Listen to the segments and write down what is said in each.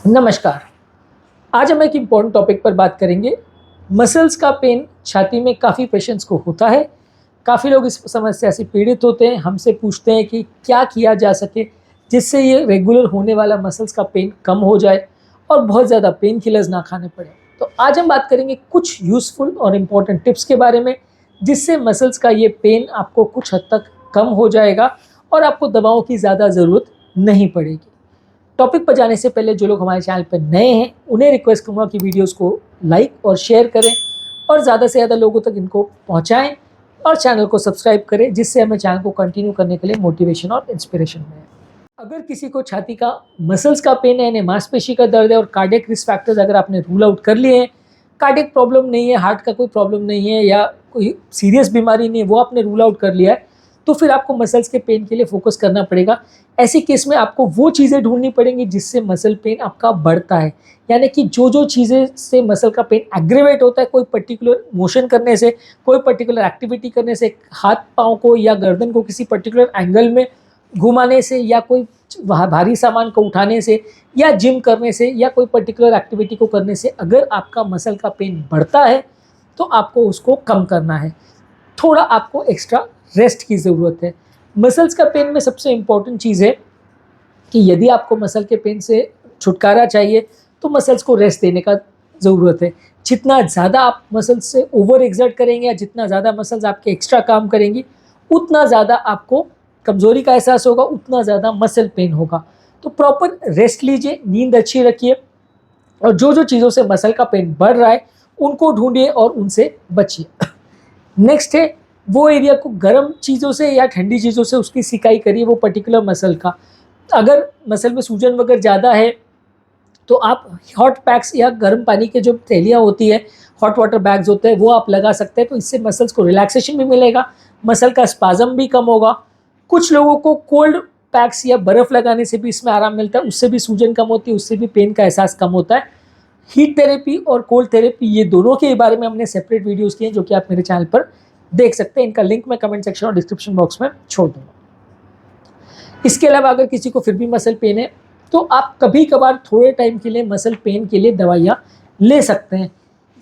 नमस्कार। आज हम एक इम्पॉर्टेंट टॉपिक पर बात करेंगे। मसल्स का पेन छाती में काफ़ी पेशेंट्स को होता है। काफ़ी लोग इस समस्या से पीड़ित होते हैं। हमसे पूछते हैं कि क्या किया जा सके जिससे ये रेगुलर होने वाला मसल्स का पेन कम हो जाए और बहुत ज़्यादा पेन किलर्स ना खाने पड़े। तो आज हम बात करेंगे कुछ यूज़फुल और इम्पॉर्टेंट टिप्स के बारे में, जिससे मसल्स का ये पेन आपको कुछ हद तक कम हो जाएगा और आपको दवाओं की ज़्यादा ज़रूरत नहीं पड़ेगी। टॉपिक पर जाने से पहले जो लोग हमारे चैनल पर नए हैं उन्हें रिक्वेस्ट करूँगा कि वीडियोस को लाइक और शेयर करें और ज़्यादा से ज़्यादा लोगों तक इनको पहुँचाएँ और चैनल को सब्सक्राइब करें, जिससे हमें चैनल को कंटिन्यू करने के लिए मोटिवेशन और इंस्पिरेशन मिले। अगर किसी को छाती का मसल्स का पेन है, यानी मांसपेशी का दर्द है और कार्डियक रिस्क फैक्टर्स अगर आपने रूल आउट कर लिए हैं, कार्डियक प्रॉब्लम नहीं है, हार्ट का कोई प्रॉब्लम नहीं है या कोई सीरियस बीमारी नहीं है, वो आपने रूल आउट कर लिया है, तो फिर आपको मसल्स के पेन के लिए फोकस करना पड़ेगा। ऐसे केस में आपको वो चीज़ें ढूंढनी पड़ेंगी जिससे मसल पेन आपका बढ़ता है। यानी कि जो चीज़ें से मसल का पेन एग्रीवेट होता है, कोई पर्टिकुलर मोशन करने से, कोई पर्टिकुलर एक्टिविटी करने से, हाथ पाँव को या गर्दन को किसी पर्टिकुलर एंगल में घुमाने से, या कोई भारी सामान को उठाने से, या जिम करने से, या कोई पर्टिकुलर एक्टिविटी को करने से अगर आपका मसल का पेन बढ़ता है तो आपको उसको कम करना है। थोड़ा आपको एक्स्ट्रा रेस्ट की ज़रूरत है। मसल्स का पेन में सबसे इम्पॉर्टेंट चीज़ है कि यदि आपको मसल के पेन से छुटकारा चाहिए तो मसल्स को रेस्ट देने का ज़रूरत है। जितना ज़्यादा आप मसल्स से ओवर एक्सर्ट करेंगे या जितना ज़्यादा मसल्स आपके एक्स्ट्रा काम करेंगी, उतना ज़्यादा आपको कमज़ोरी का एहसास होगा, उतना ज़्यादा मसल पेन होगा। तो प्रॉपर रेस्ट लीजिए, नींद अच्छी रखिए और जो चीज़ों से मसल का पेन बढ़ रहा है उनको ढूंढिए और उनसे बचिए। नेक्स्ट है, वो एरिया को गर्म चीज़ों से या ठंडी चीज़ों से उसकी सिकाई करिए, वो पर्टिकुलर मसल का। अगर मसल में सूजन वगैरह ज़्यादा है तो आप हॉट पैक्स या गर्म पानी के जो थैलियाँ होती है, हॉट वाटर बैग्स होते हैं, वो आप लगा सकते हैं। तो इससे मसल्स को रिलैक्सेशन भी मिलेगा, मसल का स्पाज़म भी कम होगा। कुछ लोगों को कोल्ड पैक्स या बर्फ़ लगाने से भी इसमें आराम मिलता है, उससे भी सूजन कम होती है, उससे भी पेन का एहसास कम होता है। हीट थेरेपी और कोल्ड थेरेपी, ये दोनों के बारे में हमने सेपरेट वीडियोज़ किए हैं, जो कि आप मेरे चैनल पर देख सकते हैं। इनका लिंक मैं कमेंट सेक्शन और डिस्क्रिप्शन बॉक्स में छोड़ दूँगा। इसके अलावा अगर किसी को फिर भी मसल पेन है तो आप कभी-कभार थोड़े टाइम के लिए मसल पेन के लिए दवाइयाँ ले सकते हैं।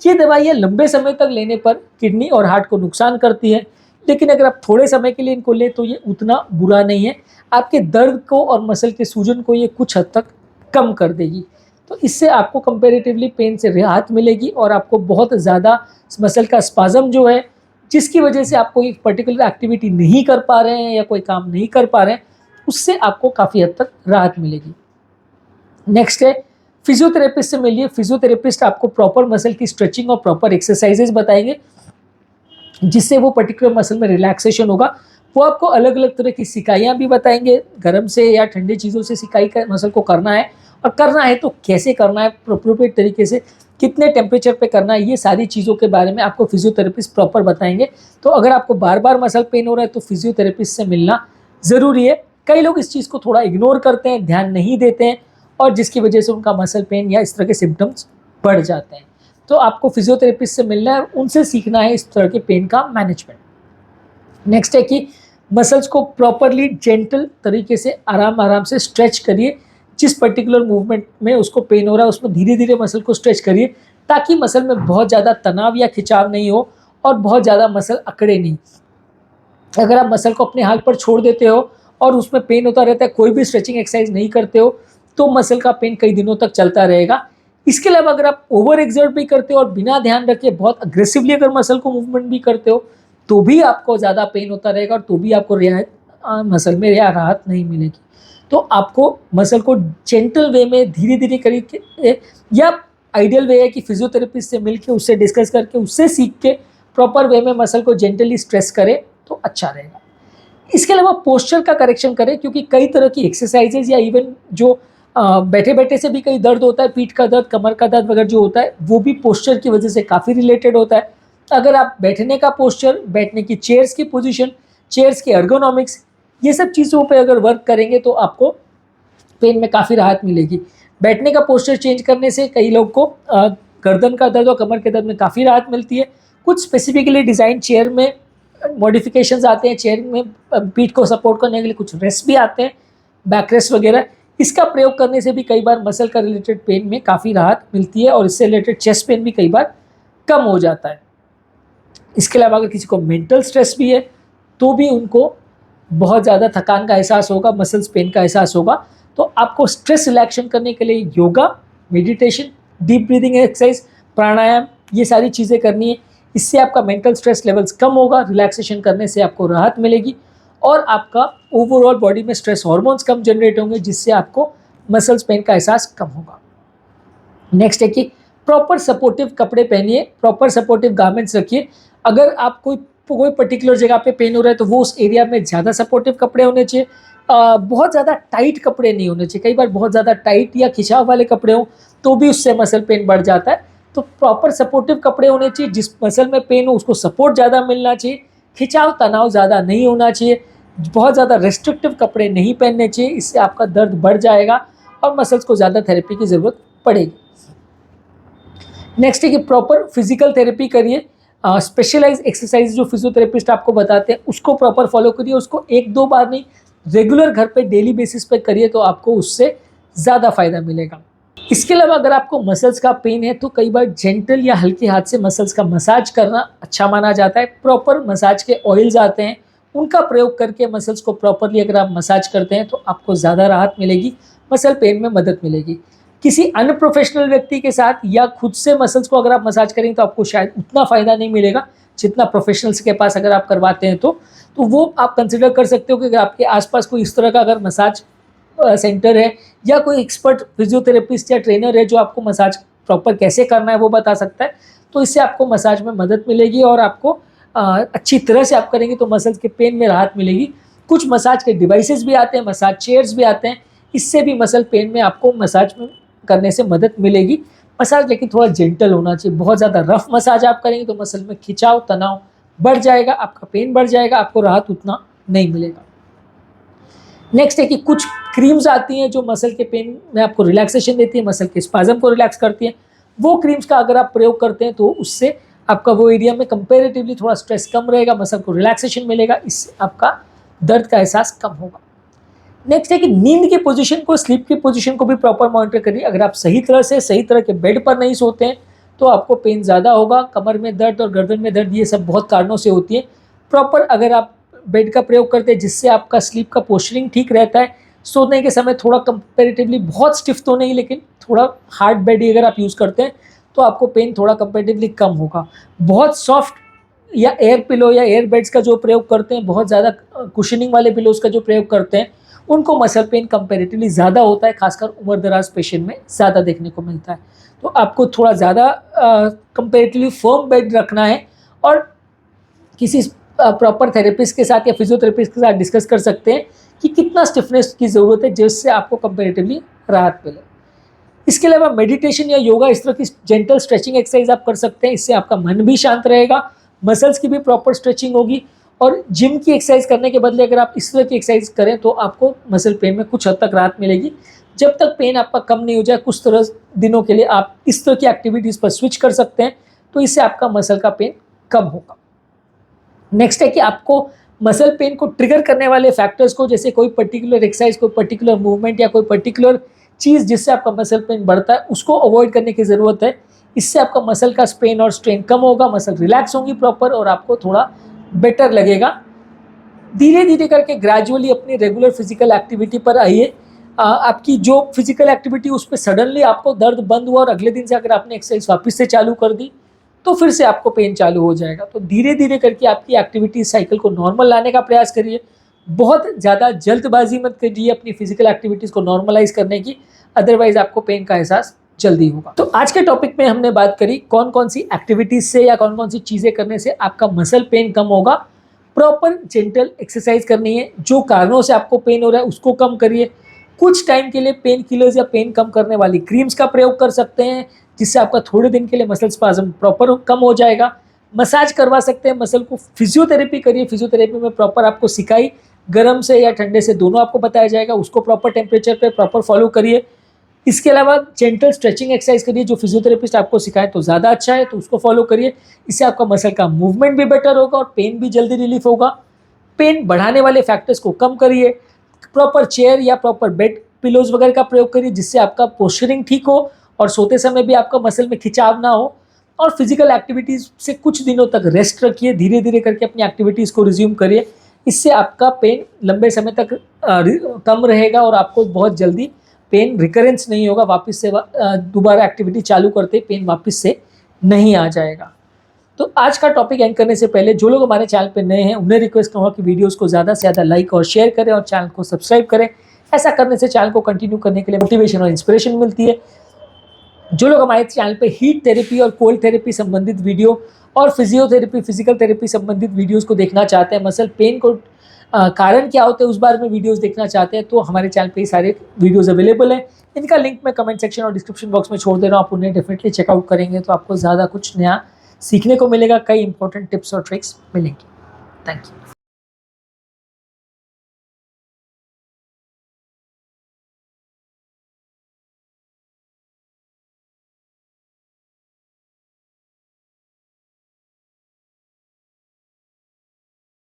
ये दवाइयाँ लंबे समय तक लेने पर किडनी और हार्ट को नुकसान करती हैं, लेकिन अगर आप थोड़े समय के लिए इनको लें तो ये उतना बुरा नहीं है। आपके दर्द को और मसल के सूजन को ये कुछ हद तक कम कर देगी। तो इससे आपको कंपैरेटिवली पेन से राहत मिलेगी और आपको बहुत ज़्यादा मसल का स्पाज़म जो है, जिसकी वजह से आप कोई पर्टिकुलर एक्टिविटी नहीं कर पा रहे हैं या कोई काम नहीं कर पा रहे हैं, उससे आपको काफ़ी हद तक राहत मिलेगी। नेक्स्ट है, फिजियोथेरेपिस्ट से मिलिए। फिजियोथेरेपिस्ट आपको प्रॉपर मसल की स्ट्रेचिंग और प्रॉपर एक्सरसाइजेज बताएंगे, जिससे वो पर्टिकुलर मसल में रिलैक्सेशन होगा। वो आपको अलग अलग तरह की सिकाइयाँ भी बताएंगे, गर्म से या ठंडी चीज़ों से सिकाई का मसल को करना है, और करना है तो कैसे करना है, अप्रोप्रिएट तरीके से कितने टेम्परेचर पे करना है, ये सारी चीज़ों के बारे में आपको फिजियोथेरेपिस्ट प्रॉपर बताएंगे। तो अगर आपको बार बार मसल पेन हो रहा है तो फिजियोथेरेपिस्ट से मिलना ज़रूरी है। कई लोग इस चीज़ को थोड़ा इग्नोर करते हैं, ध्यान नहीं देते हैं, और जिसकी वजह से उनका मसल पेन या इस तरह के सिम्टम्स बढ़ जाते हैं। तो आपको फिजियोथेरेपिस्ट से मिलना है और उनसे सीखना है इस तरह के पेन का मैनेजमेंट। नेक्स्ट है कि मसल्स को प्रॉपरली जेंटल तरीके से आराम से स्ट्रेच करिए। जिस पर्टिकुलर मूवमेंट में उसको पेन हो रहा है उसमें धीरे धीरे मसल को स्ट्रेच करिए, ताकि मसल में बहुत ज़्यादा तनाव या खिंचाव नहीं हो और बहुत ज़्यादा मसल अकड़े नहीं। अगर आप मसल को अपने हाथ पर छोड़ देते हो और उसमें पेन होता रहता है, कोई भी स्ट्रेचिंग एक्सरसाइज नहीं करते हो, तो मसल का पेन कई दिनों तक चलता रहेगा। इसके अलावा अगर आप ओवर एक्सर्ट भी करते हो और बिना ध्यान रखे बहुत अग्रेसिवली अगर मसल को मूवमेंट भी करते हो, तो भी आपको ज़्यादा पेन होता रहेगा और तो भी आपको मसल में राहत नहीं मिलेगी। तो आपको मसल को जेंटल वे में धीरे धीरे करके, या आइडियल वे है कि फिजियोथेरेपिस्ट से मिलके उससे डिस्कस करके उससे सीख के प्रॉपर वे में मसल को जेंटली स्ट्रेस करें तो अच्छा रहेगा। इसके अलावा पोस्चर का करेक्शन करें, क्योंकि कई तरह की एक्सरसाइजेज या इवन जो बैठे बैठे से भी कई दर्द होता है, पीठ का दर्द, कमर का दर्द वगैरह जो होता है, वो भी पोस्चर की वजह से काफ़ी रिलेटेड होता है। अगर आप बैठने का पोस्चर, बैठने की चेयर्स की पोजीशन, चेयर्स की एर्गोनॉमिक्स, ये सब चीज़ों पे अगर वर्क करेंगे तो आपको पेन में काफ़ी राहत मिलेगी। बैठने का पोस्चर चेंज करने से कई लोग को गर्दन का दर्द और कमर के दर्द में काफ़ी राहत मिलती है। कुछ स्पेसिफिकली डिज़ाइन चेयर में मॉडिफिकेशंस आते हैं, चेयर में पीठ को सपोर्ट करने के लिए कुछ रेस्ट भी आते हैं, बैक रेस्ट वगैरह। इसका प्रयोग करने से भी कई बार मसल का रिलेटेड पेन में काफ़ी राहत मिलती है और इससे रिलेटेड चेस्ट पेन भी कई बार कम हो जाता है। इसके अलावा अगर किसी को मेंटल स्ट्रेस भी है तो भी उनको बहुत ज़्यादा थकान का एहसास होगा, मसल्स पेन का एहसास होगा। तो आपको स्ट्रेस रिलैक्शन करने के लिए yoga, meditation, deep breathing exercise, pranayama, ये सारी चीज़ें करनी है। इससे आपका मेंटल स्ट्रेस लेवल्स कम होगा, रिलैक्सेशन करने से आपको राहत मिलेगी और आपका ओवरऑल बॉडी में स्ट्रेस हार्मोन्स कम जनरेट होंगे, जिससे आपको मसल्स पेन का एहसास कम होगा। नेक्स्ट है कि प्रॉपर सपोर्टिव कपड़े पहनिए, प्रॉपर सपोर्टिव गारमेंट्स रखिए। अगर आप कोई पर्टिकुलर जगह पे पेन हो रहा है तो वो उस एरिया में ज़्यादा सपोर्टिव कपड़े होने चाहिए। बहुत ज़्यादा टाइट कपड़े नहीं होने चाहिए। कई बार बहुत ज़्यादा टाइट या खिंचाव वाले कपड़े हों तो भी उससे मसल पेन बढ़ जाता है। तो प्रॉपर सपोर्टिव कपड़े होने चाहिए, जिस मसल में पेन हो उसको सपोर्ट ज़्यादा मिलना चाहिए, खिंचाव तनाव ज़्यादा नहीं होना चाहिए, बहुत ज़्यादा रेस्ट्रिक्टिव कपड़े नहीं पहनने चाहिए, इससे आपका दर्द बढ़ जाएगा और मसल्स को ज़्यादा थेरेपी की ज़रूरत पड़ेगी। नेक्स्ट है कि प्रॉपर फिजिकल थेरेपी करिए। स्पेशलाइज एक्सरसाइज जो फिजियोथेरेपिस्ट आपको बताते हैं उसको प्रॉपर फॉलो करिए, उसको 1-2 बार नहीं, रेगुलर घर पे डेली बेसिस पे करिए तो आपको उससे ज़्यादा फायदा मिलेगा। इसके अलावा अगर आपको मसल्स का पेन है तो कई बार जेंटल या हल्के हाथ से मसल्स का मसाज करना अच्छा माना जाता है। प्रॉपर मसाज के ऑयल्स आते हैं, उनका प्रयोग करके मसल्स को प्रॉपरली अगर आप मसाज करते हैं तो आपको ज़्यादा राहत मिलेगी, मसल पेन में मदद मिलेगी। किसी अनप्रोफेशनल व्यक्ति के साथ या खुद से मसल्स को अगर आप मसाज करेंगे तो आपको शायद उतना फ़ायदा नहीं मिलेगा जितना प्रोफेशनल्स के पास अगर आप करवाते हैं तो वो आप कंसिडर कर सकते हो कि अगर आपके आसपास कोई इस तरह का अगर मसाज सेंटर है या कोई एक्सपर्ट फिजियोथेरेपिस्ट या ट्रेनर है जो आपको मसाज प्रॉपर कैसे करना है वो बता सकता है, तो इससे आपको मसाज में मदद मिलेगी और आपको अच्छी तरह से आप करेंगे तो मसल्स के पेन में राहत मिलेगी। कुछ मसाज के डिवाइसेस भी आते हैं, मसाज चेयर्स भी आते हैं, इससे भी मसल पेन में आपको मसाज करने से मदद मिलेगी। मसाज लेकिन थोड़ा जेंटल होना चाहिए। बहुत ज़्यादा रफ मसाज आप करेंगे तो मसल में खिंचाव तनाव बढ़ जाएगा, आपका पेन बढ़ जाएगा, आपको राहत उतना नहीं मिलेगा। नेक्स्ट है कि कुछ क्रीम्स आती हैं जो मसल के पेन में आपको रिलैक्सेशन देती है, मसल के स्पाज्म को रिलैक्स करती है। वो क्रीम्स का अगर आप प्रयोग करते हैं तो उससे आपका वो एरिया में कंपेरेटिवली थोड़ा स्ट्रेस कम रहेगा, मसल को रिलैक्सेशन मिलेगा, इससे आपका दर्द का एहसास कम होगा। नेक्स्ट है कि नींद की पोजीशन को, स्लीप की पोजीशन को भी प्रॉपर मॉनिटर करिए। अगर आप सही तरह के बेड पर नहीं सोते हैं तो आपको पेन ज़्यादा होगा। कमर में दर्द और गर्दन में दर्द ये सब बहुत कारणों से होती है। प्रॉपर अगर आप बेड का प्रयोग करते हैं जिससे आपका स्लीप का पोस्चरिंग ठीक रहता है, सोने के समय थोड़ा कंपेरेटिवली बहुत स्टिफ तो नहीं लेकिन थोड़ा हार्ड बेड ही अगर आप यूज़ करते हैं तो आपको पेन थोड़ा कंपेरेटिवली कम होगा। बहुत सॉफ्ट या एयर पिलो या एयर बेड्स का जो प्रयोग करते हैं, बहुत ज़्यादा कुशनिंग वाले पिलोज़ का जो प्रयोग करते हैं, उनको मसल पेन कंपेरेटिवली ज़्यादा होता है, खासकर उम्र दराज पेशेंट में ज़्यादा देखने को मिलता है। तो आपको थोड़ा ज़्यादा कंपेरेटिवली फर्म बेड रखना है और किसी प्रॉपर थेरेपिस्ट के साथ या फिजियोथेरेपिस्ट के साथ डिस्कस कर सकते हैं कि कितना स्टिफनेस की ज़रूरत है जिससे आपको कंपेरेटिवली राहत मिले। इसके अलावा मेडिटेशन या योगा, इस तरह की जेंटल स्ट्रेचिंग एक्सरसाइज आप कर सकते हैं, इससे आपका मन भी शांत रहेगा, मसल्स की भी प्रॉपर स्ट्रेचिंग होगी और जिम की एक्सरसाइज करने के बदले अगर आप इस तरह की एक्सरसाइज करें तो आपको मसल पेन में कुछ हद तक राहत मिलेगी। जब तक पेन आपका कम नहीं हो जाए, कुछ तरह दिनों के लिए आप इस तरह की एक्टिविटीज़ पर स्विच कर सकते हैं, तो इससे आपका मसल का पेन कम होगा। नेक्स्ट है कि आपको मसल पेन को ट्रिगर करने वाले फैक्टर्स को, जैसे कोई पर्टिकुलर एक्सरसाइज, कोई पर्टिकुलर मूवमेंट या कोई पर्टिकुलर चीज़ जिससे आपका मसल पेन बढ़ता है, उसको अवॉइड करने की ज़रूरत है। इससे आपका मसल का स्ट्रेन और स्ट्रेन कम होगा, मसल रिलैक्स होंगी प्रॉपर और आपको थोड़ा बेटर लगेगा। धीरे धीरे करके ग्रेजुअली अपनी रेगुलर फिजिकल एक्टिविटी पर आइए। आपकी जो फिजिकल एक्टिविटी उस पर सडनली आपको दर्द बंद हुआ और अगले दिन से अगर आपने एक्सरसाइज वापस से चालू कर दी तो फिर से आपको पेन चालू हो जाएगा। तो धीरे धीरे करके आपकी एक्टिविटी साइकिल को नॉर्मल लाने का प्रयास करिए। बहुत ज़्यादा जल्दबाजी मत करिए अपनी फिजिकल एक्टिविटीज़ को नॉर्मलाइज करने की, अदरवाइज आपको पेन का एहसास जल्दी होगा। तो आज के टॉपिक में हमने बात करी कौन कौन सी एक्टिविटीज़ से या कौन कौन सी चीज़ें करने से आपका मसल पेन कम होगा। प्रॉपर जेंटल एक्सरसाइज करनी है, जो कारणों से आपको पेन हो रहा है उसको कम करिए। कुछ टाइम के लिए पेन किलर्स या पेन कम करने वाली क्रीम्स का प्रयोग कर सकते हैं, जिससे आपका थोड़े दिन के लिए मसल स्पाज्म प्रॉपर कम हो जाएगा। मसाज करवा सकते हैं मसल को। फिजियोथेरेपी करिए, फिजियोथेरेपी में प्रॉपर आपको सिकाई गर्म से या ठंडे से दोनों आपको बताया जाएगा, उसको प्रॉपर टेम्परेचर पे प्रॉपर फॉलो करिए। इसके अलावा जेंटल स्ट्रेचिंग एक्सरसाइज करिए, जो फिजियोथेरेपिस्ट आपको सिखाए तो ज़्यादा अच्छा है, तो उसको फॉलो करिए। इससे आपका मसल का मूवमेंट भी बेटर होगा और पेन भी जल्दी रिलीफ होगा। पेन बढ़ाने वाले फैक्टर्स को कम करिए। प्रॉपर चेयर या प्रॉपर बेड पिलोज वगैरह का प्रयोग करिए जिससे आपका पोस्चरिंग ठीक हो और सोते समय भी आपका मसल में खिंचाव ना हो। और फिजिकल एक्टिविटीज़ से कुछ दिनों तक रेस्ट रखिए, धीरे धीरे करके अपनी एक्टिविटीज़ को रिज्यूम करिए। इससे आपका पेन लंबे समय तक कम रहेगा और आपको बहुत जल्दी पेन रिकरेंस नहीं होगा, वापस से दोबारा एक्टिविटी चालू करते पेन वापस से नहीं आ जाएगा। तो आज का टॉपिक एंड करने से पहले जो लोग हमारे चैनल पर नए हैं उन्हें रिक्वेस्ट करूँगा कि वीडियोस को ज़्यादा से ज़्यादा लाइक और शेयर करें और चैनल को सब्सक्राइब करें। ऐसा करने से चैनल को कंटिन्यू करने के लिए मोटिवेशन और इंस्पिरेशन मिलती है। जो लोग हमारे चैनल पे हीट थेरेपी और कोल्ड थेरेपी संबंधित वीडियो और फिजियोथेरेपी, फिजिकल थेरेपी संबंधित वीडियोस को देखना चाहते हैं, मसल पेन को कारण क्या होते हैं उस बारे में वीडियोस देखना चाहते हैं, तो हमारे चैनल पे ये सारे वीडियोस अवेलेबल हैं। इनका लिंक मैं कमेंट सेक्शन और डिस्क्रिप्शन बॉक्स में छोड़ दे रहा हूँ। आप उन्हें डेफिनेटली चेकआउट करेंगे तो आपको ज़्यादा कुछ नया सीखने को मिलेगा, कई इंपॉर्टेंट टिप्स और ट्रिक्स मिलेंगी। Thank you.